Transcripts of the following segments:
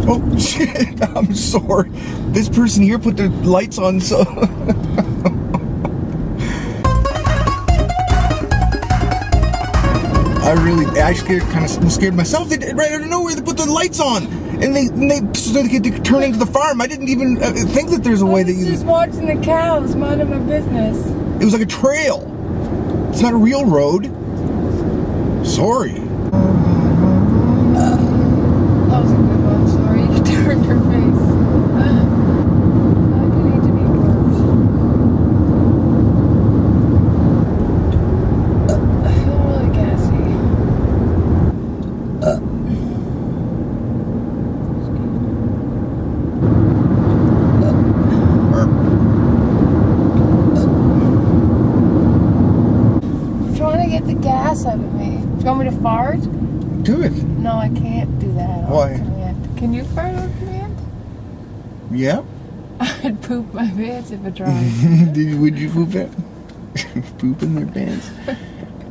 Oh, shit. I'm sorry. This person here put their lights on, so... I kind of scared myself. They did right out of nowhere. They put the lights on, and so they could turn into the farm. I didn't even think that there's a way that you... just watching the cows, minding my business. It was like a trail. It's not a real road. Sorry. That was a good one. Sorry, you turned your face. I could need to be worse. I feel really gassy. I'm trying to get the gas out of me. Do you want me to fart? Do it. No, I can't do that. Why? Can you fart on command? Yeah. I'd poop my pants if I tried. Would you poop it? Poop in your pants?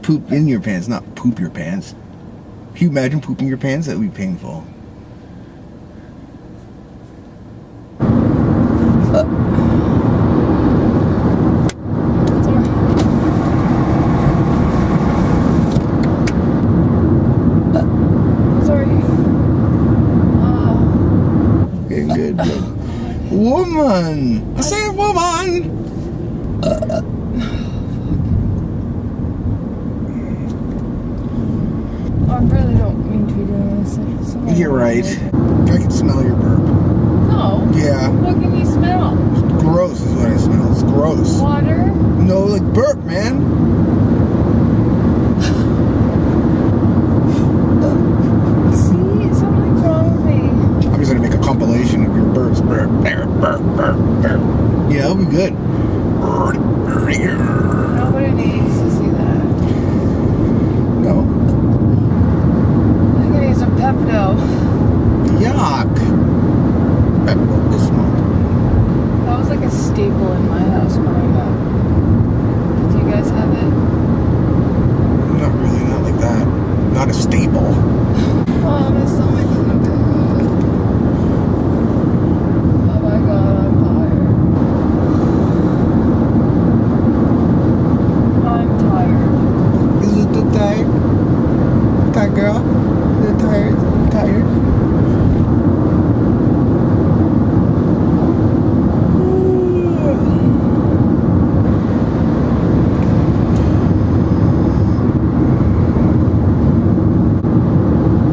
Poop in your pants, not poop your pants. Can you imagine pooping your pants? That would be painful. Woman! I say woman! I really don't mean to be doing this. You're right. I can smell your burp. No. Yeah. What can you smell? Gross is what I smell. It's gross. Water? No, like burp, man. See, something's wrong with me. I'm just gonna make a compilation of your burps. Burp, burp, burp, burp, burp. Yeah, that'll be good. Nobody needs to see that. No. I'm gonna use some Pepto. Yuck. Pepto Bismol. That was like a staple in my house growing up. Do you guys have it? Not really, not like that. Not a staple. Oh, my stomach is in a bit. Oh my god, I'm tired. I'm tired. Is it too tired? Tired girl? Is it tired? Tired?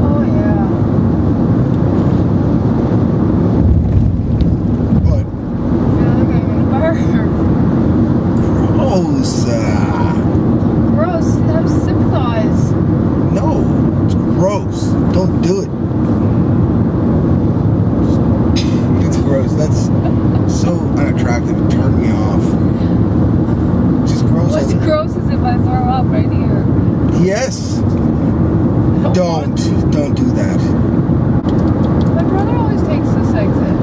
Oh yeah. What? I feel like I'm gonna burp. Gross. Gross, you have sympathize. No, it's gross. Don't do it. It's gross. That's so unattractive. It turned me off. Just gross. What's gross is if I throw up right here. Yes. Don't do that. My brother always takes this exit.